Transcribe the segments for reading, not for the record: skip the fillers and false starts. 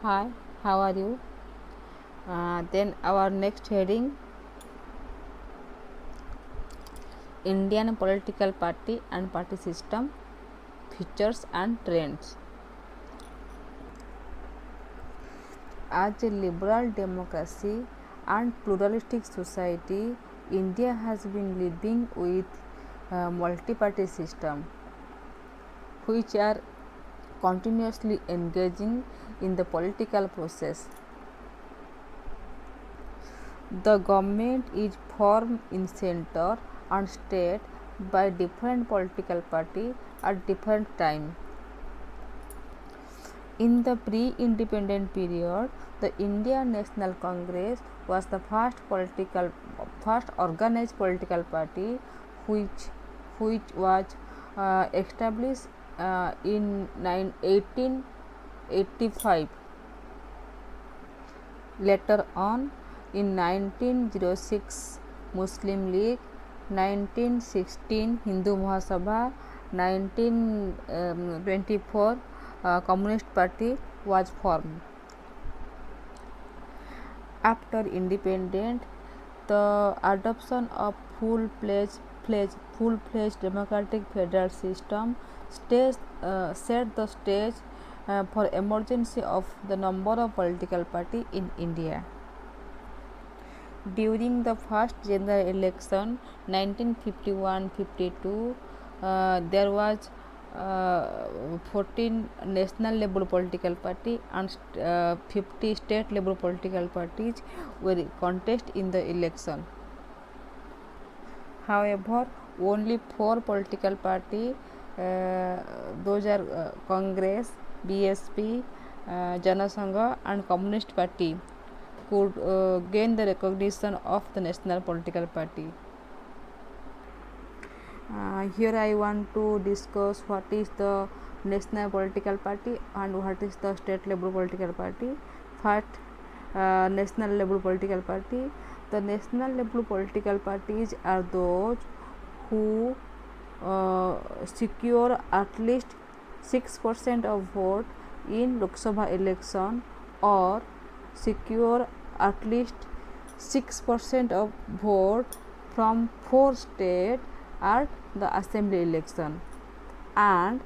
Hi, how are you? Then our next heading, Indian political party and party system, features and trends. As a liberal democracy and pluralistic society, India has been living with multi-party system, which are continuously engaging in the political process. The government is formed in center and state by different political party at different time. In the pre-independent period, the Indian National Congress was the first organized political party which was established in 1885. Later on, in 1906, Muslim League, 1916 Hindu Mahasabha, 1924 Communist Party was formed. After independence, the adoption of full-fledged democratic federal system set the stage for emergence of the number of political parties in India. During the first general election 1951-52, there was 14 national level political party and 50 state level political parties were contest in the election. However, only 4 political party, those are Congress, BSP, Jana Sangha and Communist Party, could gain the recognition of the national political party. Here I want to discuss what is the national political party and what is the state level political party. First, national level political party. The national level political parties are those who secure at least 6% of vote in Lok Sabha election or secure at least 6% of vote from 4 states at the assembly election, and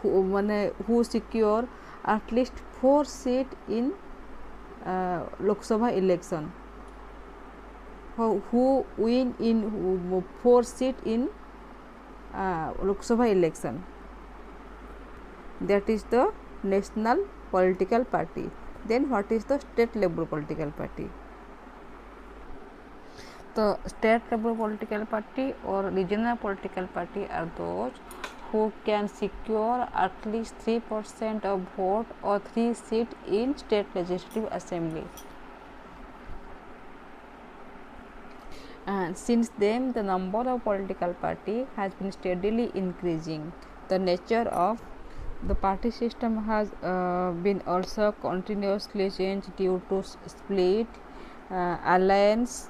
who secure at least 4 seats in Lok Sabha election, who win in 4 seats in Lok Sabha election. That is the national political party. Then what is the state level political party? The state level political party or regional political party are those who can secure at least 3% of vote or 3 seats in state legislative assembly. And since then, the number of political party has been steadily increasing. The nature of the party system has been also continuously changed due to split, alliance,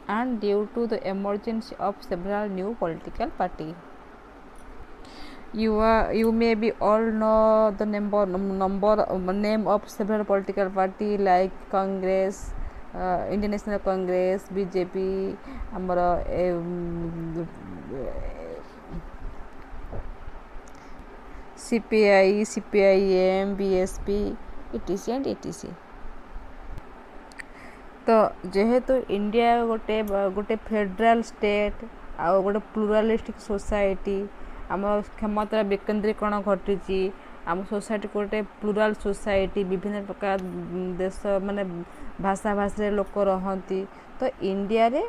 and due to the emergence of several new political parties. You maybe all know the name of several political party like Congress, Indian National Congress, BJP, ଆମର CPI, CPIM, BSP, etc and etc. ତ ଯେହେତୁ India ଗୋଟେ federal state ଆଉ ଗୋଟେ ପ୍ଲୁରାଲିଷ୍ଟିକ୍ society, ଆମ କ୍ଷମତାର ବିକେନ୍ଦ୍ରୀକରଣ ଘଟିଛି, ଆମ ସୋସାଇଟି ଗୋଟେ ପ୍ଲୁରାଲ ସୋସାଇଟି, ବିଭିନ୍ନ ପ୍ରକାର ଦେଶ ମାନେ ଭାଷାରେ ଲୋକ ରହନ୍ତି, ତ ଇଣ୍ଡିଆରେ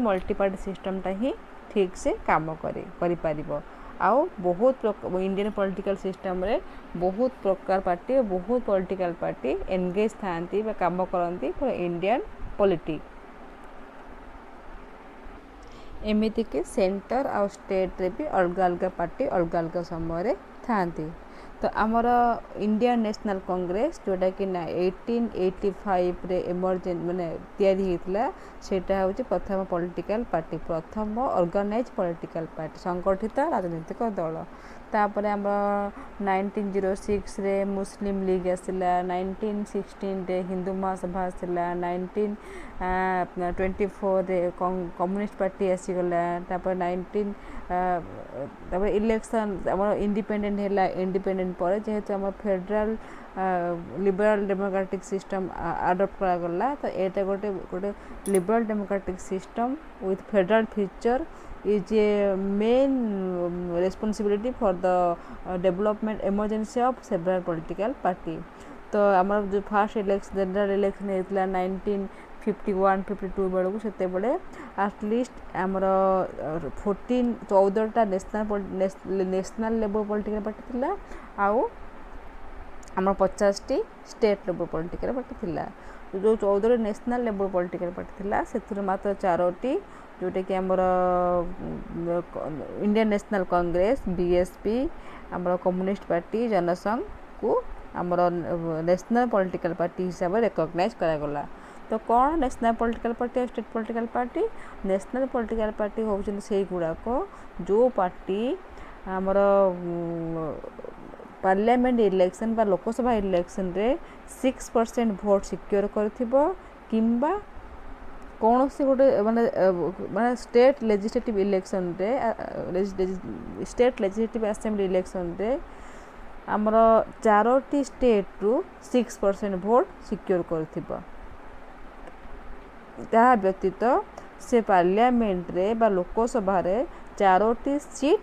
ମଲ୍ଟିପାର୍ଟି ସିଷ୍ଟମଟା ହିଁ ଠିକ୍ସେ କାମ କରିପାରିବ। ଆଉ ବହୁତ ଇଣ୍ଡିଆନ୍ ପଲିଟିକାଲ ସିଷ୍ଟମରେ ବହୁତ ପ୍ରକାର ପାର୍ଟି ଓ ବହୁତ ପଲିଟିକାଲ ପାର୍ଟି ଏନଗେଜ୍ ଥାଆନ୍ତି ବା କାମ କରନ୍ତି ଫର୍ ଇଣ୍ଡିଆନ୍ ପଲିଟିକ୍। ଏମିତିକି ସେଣ୍ଟର ଆଉ ଷ୍ଟେଟ୍ରେ ବି ଅଲଗା ଅଲଗା ପାର୍ଟି ଅଲଗା ଅଲଗା ସମୟରେ ଥାଆନ୍ତି। तो आमर इंडियन नेशनल कांग्रेस जोटा कि 1885 रे इमर्जेंट माने तैयारी होता सेटा हूँ प्रथम पॉलिटिकल पार्टी प्रथम ऑर्गेनाइज पॉलिटिकल पार्टी संगठित राजनीतिक दल तापर आम 1906 रे मुस्लिम लीग आसला 1916 रे हिंदू महासभा आसला 1924 रे कम्युनिस्ट पार्टी आसीगला तापर 19 तापर इलेक्शन आम इंडिपेंडेंट है इंडिपेंडेंट पर जेहेतु आम federal liberal democratic system adopt करागला तो यहाँ गोटे गोटे liberal democratic system with federal feature is a main responsibility for the development emergency of several political party तो आमर जो फास्ट इलेक्शन जनरल इलेक्शन होता 1951-52 बेलू से एटलिस्ट आमर 14 नेशनल लेवल पॉलिटिकल पार्टी थिला आउ आमर 50 T state level political party थिला जो 14 नेशनल लेवल पॉलिटिकल पार्टी थिला से मात्र 4टी जोटा कि आमर इंडियन नेशनल कांग्रेस बीएसपी आमर कम्युनिस्ट पार्टी जनसंघ को आमर नेशनल पॉलिटिकल पार्टी हिसाब से रिकॉग्नाइज करागला तो कौन नेशनल पॉलिटिकल पार्टी और state political party national political party होउछन से गुड़ाक जो पार्टी आमर पार्लियामेंट इलेक्शन बा लोकसभा इलेक्शन रे 6% भोट सिक्योर करथिबो किंबा कौन से गोटे माने स्टेट लेजिस्लेटिव इलेक्शन रे स्टेट लेजिस्लेटिव असेंबली इलेक्शन रे आमर 4टी स्टेट रु 6% भोट सिक्योर करथिबो ता व्यतीत से पार्लियामेंट रे बा लोकसभा रे 4टी सीट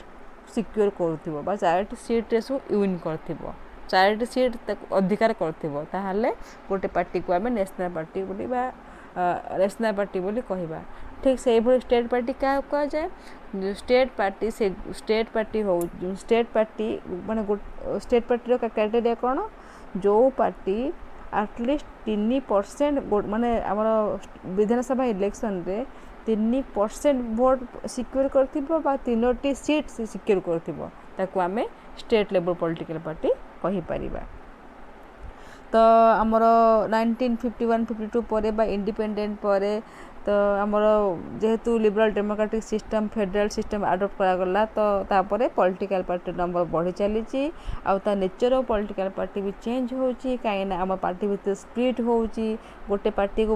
सिक्योर करथिबो बा 4टी सीट रे सु विन करथिबो 4टी सीट अधिकार करथिबो ताहाले गोटे पार्टी को आमे नेशनल पार्टी बोली बा नेशनल पार्टी बोली कहबा ठीक से भली स्टेट पार्टी क्या कह जाए स्टेट पार्टी हो स्टेट पार्टी माने स्टेट पार्टी रो क्राइटेरिया कौन जो पार्टी एटलिस्ट 3% माने आमर विधानसभा इलेक्शन रे 3% भोट सिक्योर करथिबो बा 3टी सीट सिक्योर करथिबो ताको आमे स्टेट लेवल पॉलिटिकल पार्टी कहि परिबा तो आमर 1951-52 पर बा इंडिपेंडेंट पर तो आमर जेहेतु liberal democratic system federal system adopt करागला तो तापर पॉलिटिकल पार्टी नंबर बढ़ी चली आउ नेचर ऑफ पॉलिटिकल पार्टी भी चेंज होची कहीं आम पार्टी भीतर स्प्लिट होची गोटे पार्टी को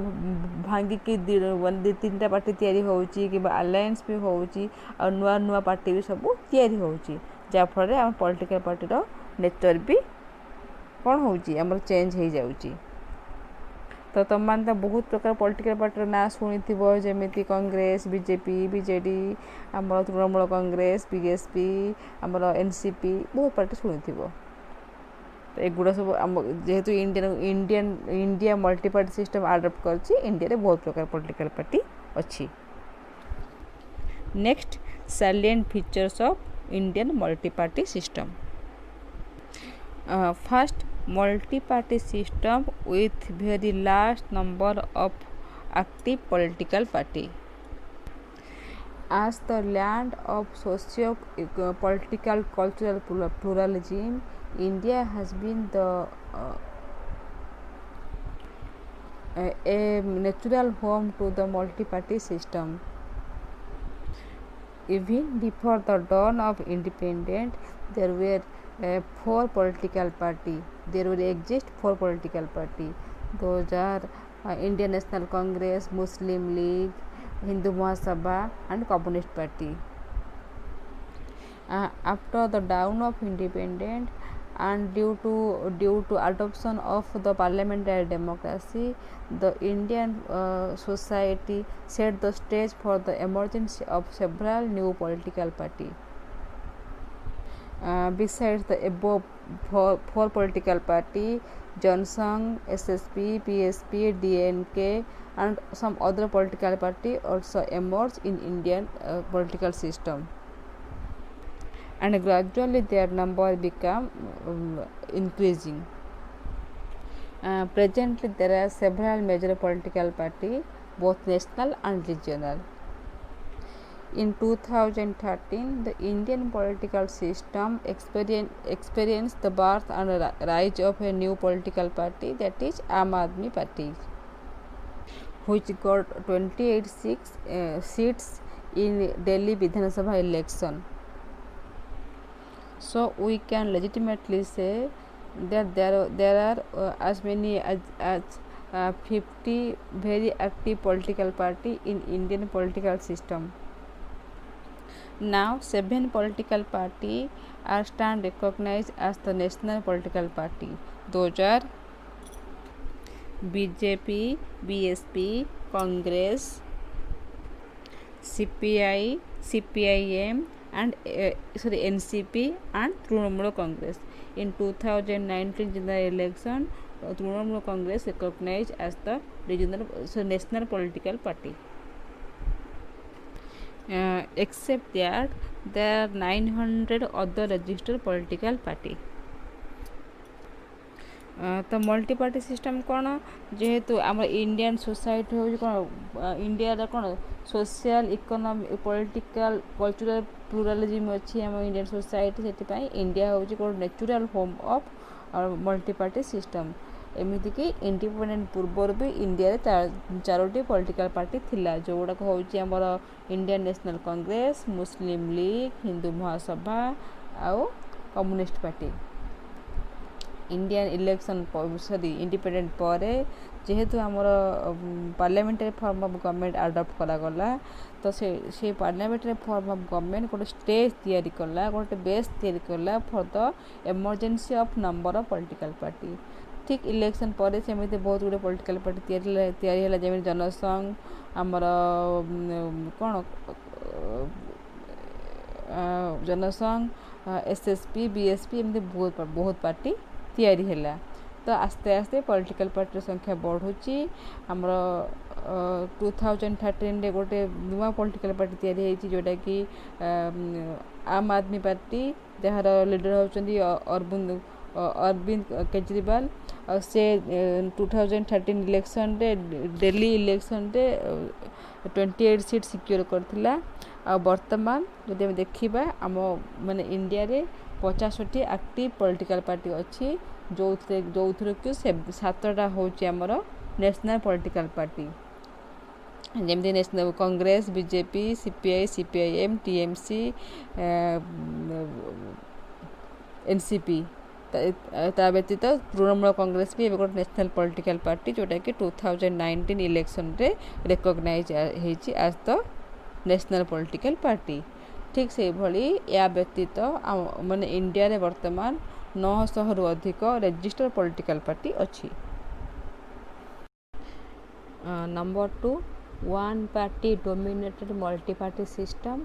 भांगिकी 2-3टा पार्टी तैयारी होची कि अलायंस भी होची और नुआ नुआ पार्टी भी सब तैयारी होची जाफल आम पॉलिटिकल पार्टी नेचर भी कौन होची आमर चेंज हो जाउची तो तुम मान तो बहुत प्रकार पॉलिटिकल पार्टी ना शुणिथिबो जेमिति कांग्रेस बीजेपी बीजेडी आमर तृणमूल कांग्रेस बीएसपी आमर एनसीपी बहुत पार्टी शुणिथिबो तो एगुड़ा सब जेहेतु India multi party system adopt करछि इंडिया रे बहुत प्रकार पॉलिटिकल पार्टी अछि next salient features of Indian multi party system first multi-party system with very large number of active political party as the land of socio-political cultural pluralism India has been the a natural home to the multi-party system even before the dawn of independence there were 4 political party there will exist 4 political party those are Indian National Congress Muslim League Hindu Mahasabha and Communist Party after the dawn of independence and due to adoption of the parliamentary democracy the Indian society set the stage for the emergence of several new political party besides the above four political party Johnson, SSP, PSP, DNK and some other political party also emerged in Indian political system and gradually their number become increasing. Presently there are several major political party both national and regional. In 2013, the Indian political system experienced the birth and rise of a new political party, that is Aam Aadmi Party, which got 28 seats in Delhi Vidhana Sabha election. So we can legitimately say that there are as many as 50 very active political party in Indian political system. Now 7 political party are stand recognized as the national political party. Those are BJP, BSP, Congress, CPI, CPIM and NCP and Trinamool Congress. In 2019 general election, Trinamool Congress recognized as the national political party. Except that there are 900 other registered political party. तो multi party system कौन जेहेतु आम Indian society हूँ कौन India कौन social economic political cultural प्लुरालिज्म अच्छी आम Indian society से इंडिया हूँ कौन natural home of multi party system एमती कि इंडिपेंडेंट पूर्वर भी इंडिया चारोटी पॉलिटिकल पार्टी थिला जो गुड़ाक हूँ आमर इंडियन नेशनल कांग्रेस, मुस्लिम लीग, हिंदू महासभा आउ communist party. Indian election sorry independent पर जेहेतु आमर पार्लियामेंटारी फॉर्म ऑफ गवर्नमेंट अडॉप्ट करागला तो से पार्लियामेंटारी फॉर्म ऑफ गवर्नमेंट गोटे स्टेज तैयारी कला गोटे बेस तैयारी कला for the emergency of number of political party. ठीक इलेक्शन पर सेमती बहुत गुड़े पॉलिटिकल पार्टी तैयारी जमी जनसंघ आमर कौन जनसंघ एसएसपी बीएसपी एमती बहुत पार्टी तैयारी है. तो आस्ते आस्ते पॉलिटिकल पार्टी संख्या बढ़ुची आमर 2013 रे गोटे नुआ पॉलिटिकल पार्टी तैयारी होती जोटा कि आम आदमी पार्टी जार लीडर होती अरविंद केजरीवाल से 2013 इलेक्शन रे दिल्ली इलेक्शन रे 28 सीट सिक्योर करथिला. वर्तमान जदि हम देखिबा आम माने इंडिया रे 50टी एक्टिव पॉलिटिकल पार्टी अच्छी जो कि 7टा हूँ आमर नेशनल पॉलिटिकल पार्टी जमती national Congress, BJP, CPI, CPIM, TMC, NCP. ता व्यतीत तृणमूल कांग्रेस भी गोटे नेशनल पॉलिटिकल पार्टी जोटा कि 2019 इलेक्शन रे रिकॉग्नाइज होती as the national political party. ठीक से भली या व्यतीत माने इंडिया रे वर्तमान 900 रु अधिक रजिस्टर्ड पॉलिटिकल पार्टी अच्छी. Number 2 one party dominated multi party system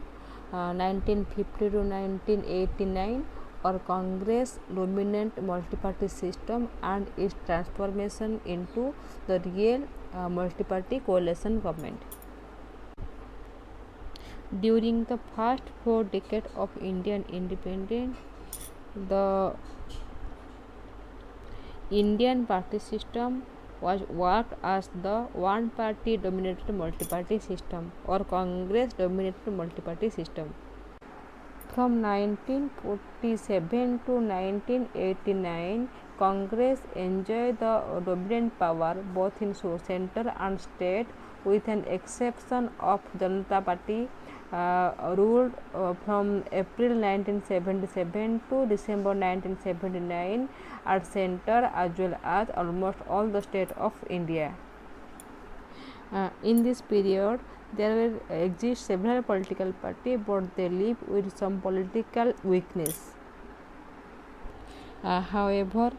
1950 to 1989 or Congress dominant multi party system and its transformation into the real multi party coalition government. During the first 4 decades of Indian independence, the Indian party system was worked as the one party dominated multi party system or Congress dominated multi party system. From 1947 to 1989, Congress enjoyed the dominant power both in center and state, with an exception of Janata Party ruled from April 1977 to December 1979 at center as well as almost all the states of India. In this period, there will exist several political parties, but they live with some political weakness. However,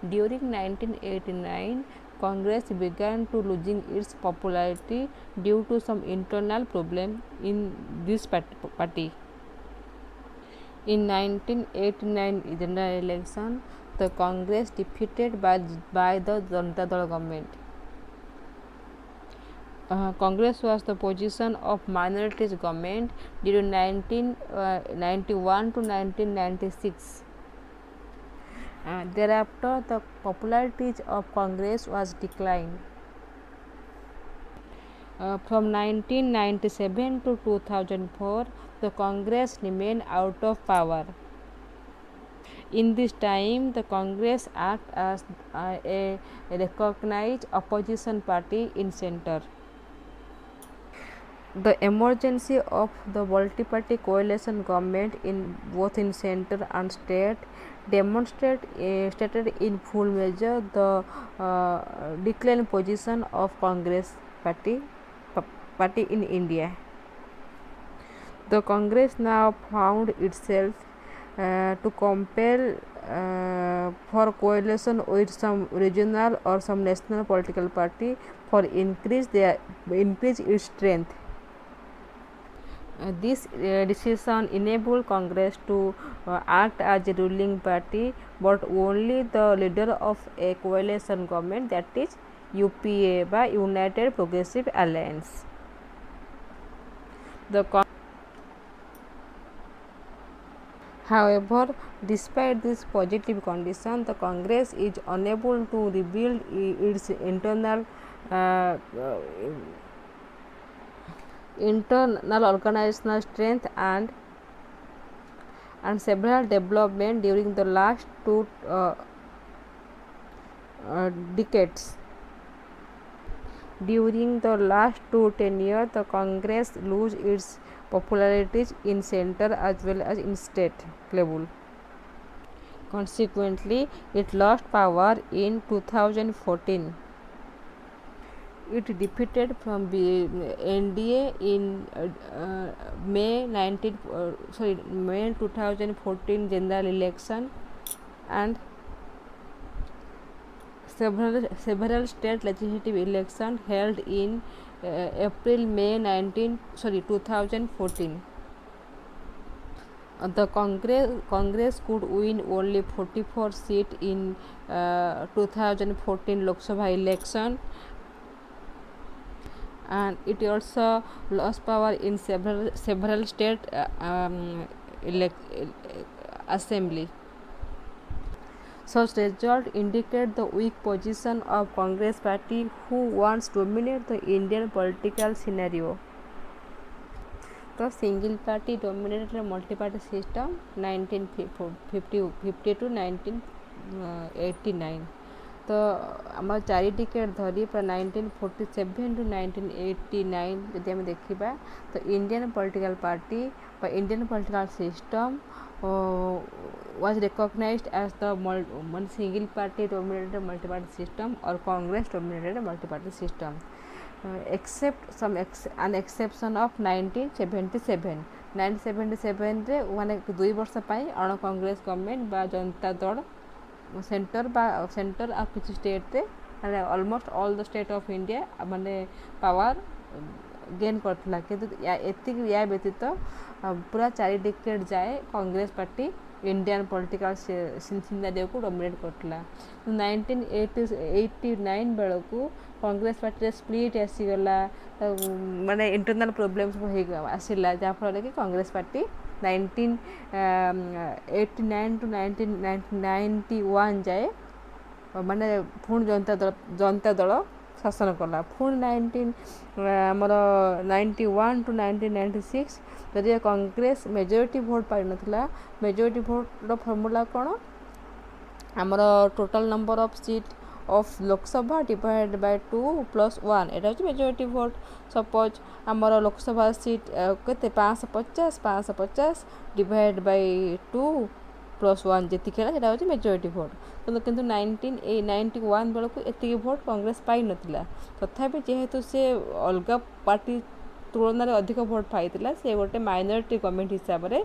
during 1989, Congress began to losing its popularity due to some internal problem in this party. In 1989 general election, the Congress defeated by the Janata Dal government. Congress was the position of minorities government during 1991 to 1996. Thereafter, the popularity of Congress was declined. From 1997 to 2004, the Congress remained out of power. In this time, the Congress acted as a recognized opposition party in center. The emergency of the multi-party coalition government in both in center and state stated in full measure the decline position of Congress party in India. The Congress now found itself to compel for coalition with some regional or some national political party for increase its strength. This decision enabled Congress to act as a ruling party, but only the leader of a coalition government, that is UPA by United Progressive Alliance. However, despite this positive condition, the Congress is unable to rebuild its internal organizational strength and several development during the last two decades. During the last 10 years, the Congress lose its popularity in center as well as in state level. Consequently, it lost power in 2014. It defeated from NDA in May 2014 general election, and several state legislative elections held in April-May 2014. The Congress could win only 44 seats in 2014 Lok Sabha election, and it also lost power in several state assembly. Such result indicate the weak position of Congress party, who once dominated the Indian political scenario. The single party dominated multi-party system 1950 to 1989. तो आम 4 decade धरी पूरा 1947 to 1989 जदि आम देखा तो Indian political party Indian political system was recognized as the single party dominated multi-party system or Congress dominated multi-party system, except an exception of 1977. 1977 रे माने 2 वर्ष पाई अण कांग्रेस गवर्नमेंट बा जनता दल सेंटर आ किसी स्टेट रे माने almost all the state of India माने power gain करथिला किंतु या व्यतीत पूरा 4 डिकेड जाए Congress party Indian political scenario को डोमिनेट करथिला। 1989 बेलू कांग्रेस पार्टी स्प्लिट आसीगला माने इंटरनल प्रोब्लेम्स आसला जहाँफल कि कांग्रेस पार्टी 1989 टू 1991 जाए माने पुणी जनता दल शासन कला। पुणी 1991 टू 1996 जदि कांग्रेस मेजोरिटी भोट पाई नथिला। मेजोरिटी भोटर फॉर्मूला कौन आमर total number of seat of Lok Sabha divide by 2 + 1 एटा होची मेजोरिटी भोट। सपोज आमर लोकसभा सीट केते 550 डिवाइड बाय 2 + 1 जेति खेला सेटा होची मेजोरिटी भोट। किंतु 1991 बेलू एति भोट कांग्रेस पाई नथिला। तथापि जेहेतु से अलग पार्टी तुलन में अधिक भोट पाई से गोटे माइनॉरिटी गवर्नमेंट हिसाब से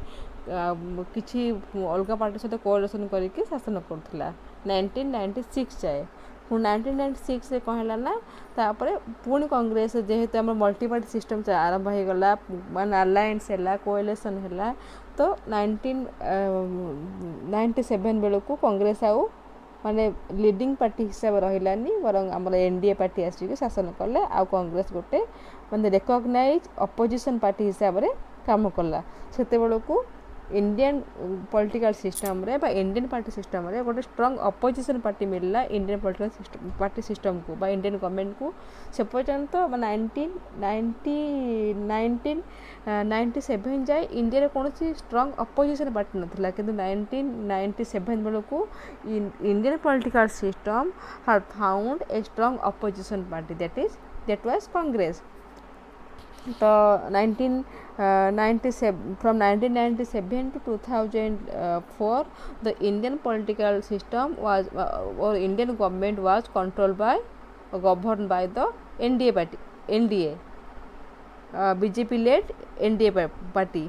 किसी अलग पार्टी सहित कोअलिशन करके शासन करुला 1996 जाए। पुणी 1996 से कौन है ना तापर पुणी कांग्रेस जेहेतु आम मल्टी पार्टी सिस्टम आरंभ हो गला माने अलायंस है कोअलिशन है तो 1997 बेलू कांग्रेस आउ माने लीडिंग पार्टी हिसाब रहिलानी बरं आम एनडीए पार्टी आसिक शासन कले आ कांग्रेस गोटे माने रिकॉग्नाइज अपोजिशन पार्टी हिसाब से काम कला। सेते बेलू इंडियन पॉलिटिकल सिस्टम रे बा इंडियन पार्टी सिस्टम रे गोटे स्ट्रॉन्ग अपोजिशन पार्टी मिलला Indian political system party system को बा इंडियन गवर्नमेंट को से पर्यंत 1997 जाए इंडिया कौन स्ट्रॉन्ग अपोजिशन पार्टी नाला कि 1997 बेलू Indian political system had found a strong opposition party that was Congress. तो 1997 from 1997 to 2004 the Indian political system was or Indian government was controlled by governed by the NDA party BJP led NDA party.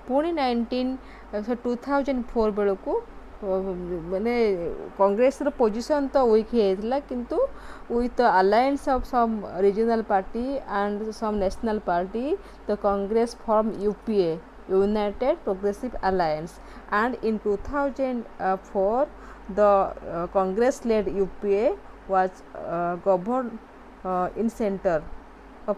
पुणी 2004 बेलू माने कांग्रेस रो position तो week होता किंतु with the alliance of some regional party and some national party the Congress formed UPA United Progressive Alliance, and in 2004 the Congress led UPA was governed in center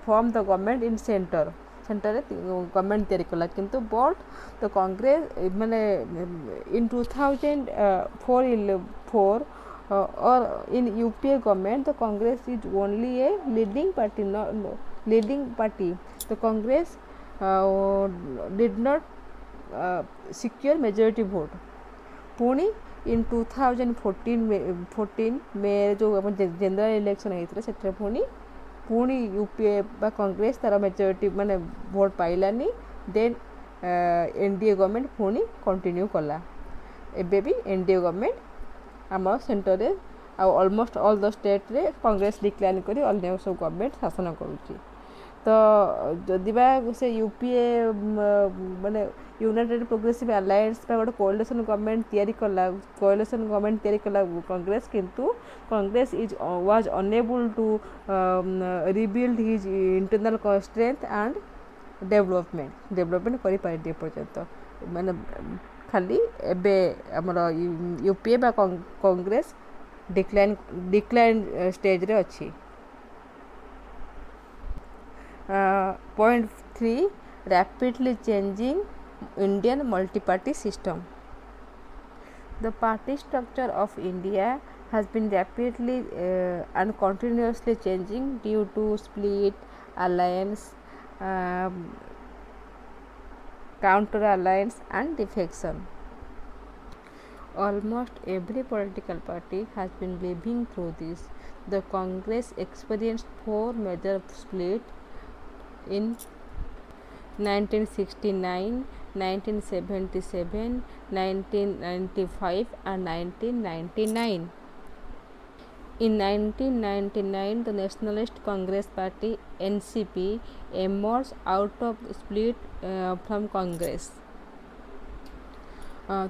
formed the government in center रे government तैयारी कला किंतु but the Congress माने इन 2004 or in UPA government the Congress is only a leading party. The Congress did not secure majority vote. पुणी in 2014 में जो general election होता है पुणी यूपीए बा कांग्रेस तार मेजोरिटी माने भोट पाइलानी देन एनडीए गवर्नमेंट पुणी कंटिन्यू कला एबे भी एनडीए गवर्नमेंट आम सेंटर रे ऑलमोस्ट ऑल द स्टेट रे कांग्रेस डिक्लाइन करी अन्य सब गवर्नमेंट शासन करुच्ची. तो जदि बा से यूपीए माने यूनाइटेड प्रोग्रेसिव अलायंस गोटे कोलिशन गवर्नमेंट तैयारी कला कांग्रेस किंतु Congress was unable to rebuild his internal strength and development करि पारि पर्यंत माने खाली एबे हमर यूपीए बा कांग्रेस डिक्लाइन स्टेज रे अछि. Point 3 rapidly changing Indian multi-party system. The party structure of India has been rapidly and continuously changing due to split, alliance, counter alliance and defection. Almost every political party has been living through this. The Congress experienced 4 major splits in 1969, 1977, 1995 and 1999. In 1999, the Nationalist Congress Party (NCP) emerged out of split from Congress.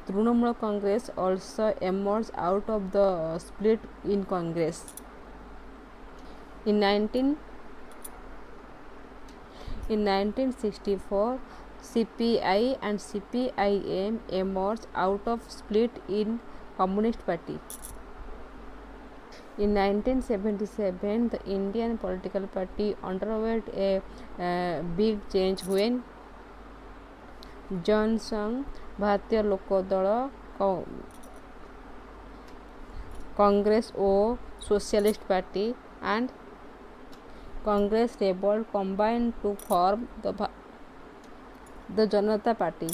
Trinamool Congress also emerged out of the split in Congress. In 1964, CPI and CPIM emerged out of split in Communist Party. In 1977, the Indian political party underwent a big change when Jansangh, भारतीय लोकदल, कांग्रेस और socialist party and Congress rebelled combined to form the Janata Party.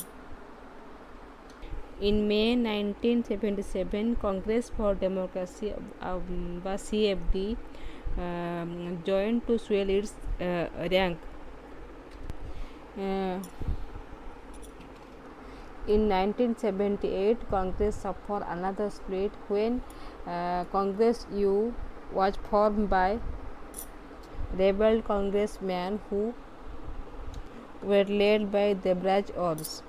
In May 1977, Congress for Democracy CFD joined to swell its rank. In 1978, Congress suffered another split when Congress U was formed by rebel congressmen who were led by Debraj Ors.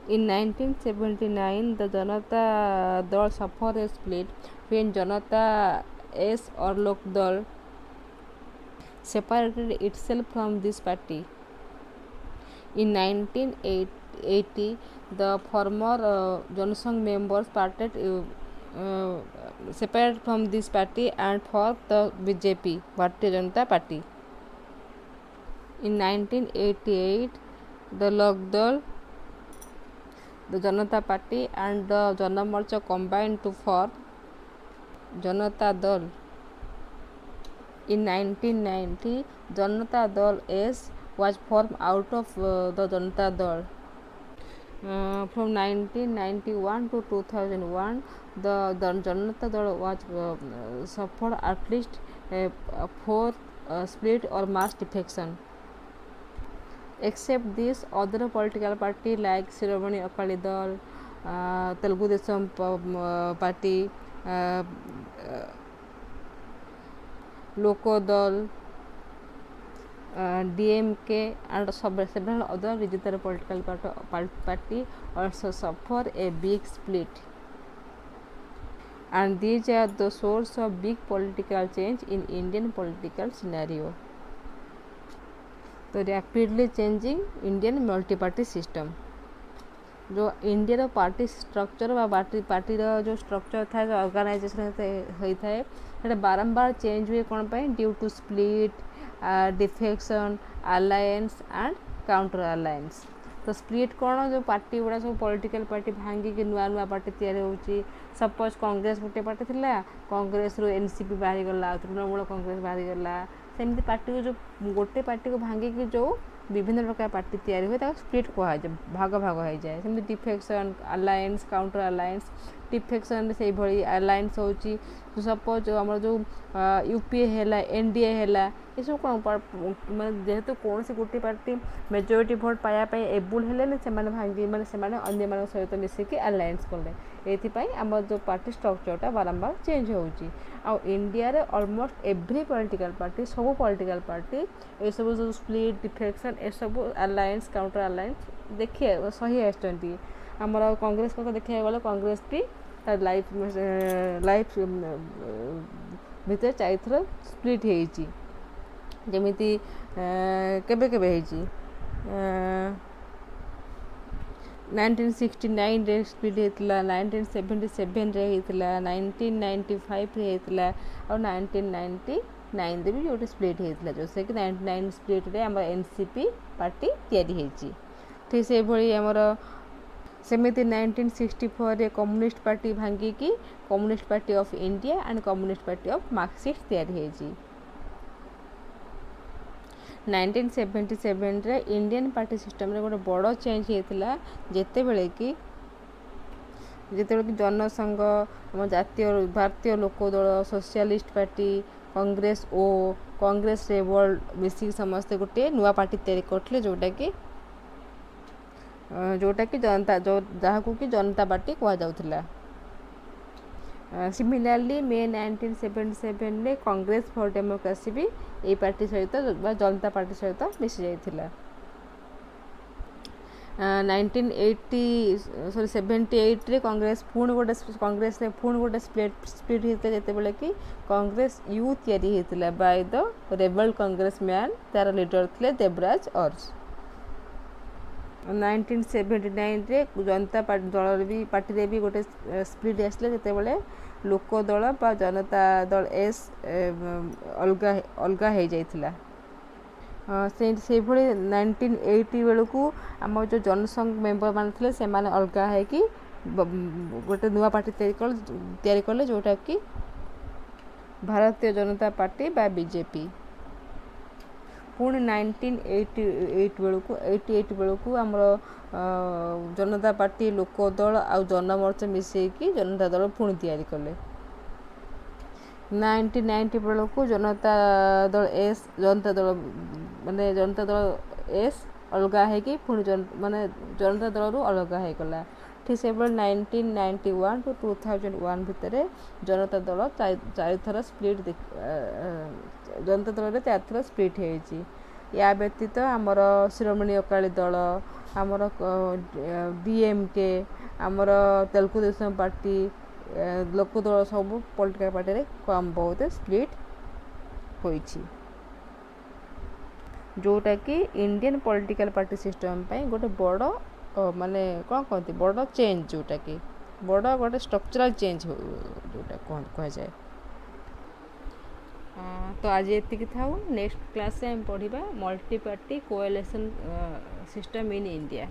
In 1979, the Janata Dal suffered a split when Janata S or Lok Dal separated itself from this party. In 1980, the former Janasangh members parted separated from this party and formed the BJP, Bharatiya Janata Party. In 1988, the Lok Dal the Janata Party and the Jana Morcha combined to form Janata Dal. In 1990, Janata Dal S was formed out of the Janata Dal. From 1991 to 2001, the Janata Dal was suffered at least 4 split or mass defection. Except this, other political party like Shiromani Akali Dal, Telugu Desam Party, Loko Dal, DMK and several other regional political party also suffer a big split, and these are the source of big political change in Indian political scenario. The rapidly changing Indian multi-party system. जो India party structure party जो structure था organisation होता है सेटा बारंबार change हुए कौन पाई due to split defection alliance and counter alliance. तो स्प्लिट कौन जो पार्टी गुड़ा सब पॉलिटिकल पार्टी भांगिकी नुआ नुआ पार्टी तैयारी होची. सपोज कांग्रेस गोटे पार्टी थिला कांग्रेस रू एनसीपी बाहरी गला तृणमूल कांग्रेस बाहरी गला सेमती पार्टी को जो गोटे पार्टी को भांगिकी जो विभिन्न प्रकार पार्टी तैयारी हुए स्प्लिट कह जाए भाग भाग हो जाए. सेमती defection alliance counter alliance defection से भाई अलायंस होची सपोज आम जो यूपीए है एनडीए है ये सब कौन मैं जेहेतु कौन से गोटे पार्टी मेजोरिटी भोट पाइबा एबुल है से भांगी मैंने अन्य सहित मिसिकी अलायंस कले ये आम जो पार्टी स्ट्रक्चरटा बारंबार चेंज होची. आ इंडिया रे ऑलमोस्ट एवरी पॉलिटिकल पार्टी सब पॉलिटिकल पार्टी ये सब जो स्प्लिट डिफेक्शन ये सब अलायंस काउंटर अलायंस देखिए सही आसती. आमर कांग्रेस को देखा गला कांग्रेस भी लाइफ भितर 4 थर स्प्लिट होती जमीती केबे केबे होती 1969 रे स्प्लिट होता 1977 रे होता 1995 रे होता और 1999 भी गोटे स्प्लिट होता जो से कि 99 स्प्लिट रे आम एनसीपी पार्टी तैयारी होती. ठीक से भाई आमर सेमिति 1964 रे कम्युनिस्ट पार्टी भांगिकी Communist Party of India and Communist Party of Marxist तैयारी होती. 1977 रे इंडियन पार्टी सिस्टम रे गोटे बड़ चेंज होता जिते बड़े कि जनसंघ जातीय भारतीय लोकदल सोशलिस्ट पार्टी कांग्रेस ओ कांग्रेस रेवल्ट मिसिक समस्ते गोटे नुआ पार्टी तैयारी करते जोटा कि जनता जो जहाँ कि जनता पार्टी कहुला. सिमिलारली मे 1977 रे कांग्रेस फॉर डेमोक्रेसी भी ये पार्टी सहित जनता पार्टी सहित मिसी जाइथिला. 1978 रे कांग्रेस पुणी गोटे स्प्लिट होता जिते कि कांग्रेस यू तैयारी होता by the rebel Congress man तार लीडर थे देवराज अरस. 1979 रे जनता दल भी पार्टी रे भी गोटे स्प्लिट आसले जिते लोकदल बा जनता दल एस अलगा अलगा हो जाइथिला. से भली 1980 बेलू आम जो जनसंघ मेंबर मान थे से अलगा है कि गोटे नुआ पार्टी तैयारी कले जोटा कि भारतीय जनता पार्टी बा बीजेपी. पुणी 1988 बेलू आमर जनता पार्टी लोकदल आ जनमोर्चा मिसेकी जनता दल पुणी तैयारी कले. 1990 बेलू जनता दल एस जनता दल एस अलगा है कि पुणी माने जनता दल रू अलगा है गला. ठीक से 1991 टू 2001 भितर जनता दल 4 थर स्प्लिट जनता दल रे 4 थर स्प्लिट होती. या व्यतीत आमर शिरोमणि अकाली दल आमर डीएमके आमर तेलुगु देशम पार्टी लोकदल सब पॉलिटिकल पार्टी रे कम बहुत स्प्लिट होइछि जोटा कि इंडियन पॉलिटिकल पार्टी सिस्टम पे गोटे बड़ माने कौन कहते बड़ चेंज जोटा कि बड़ गोटे स्ट्रक्चरल चेंज जोटा कह जाए. तो आज ये था. नेक्स्ट क्लास से हम पढ़ा multi party coalition system in India.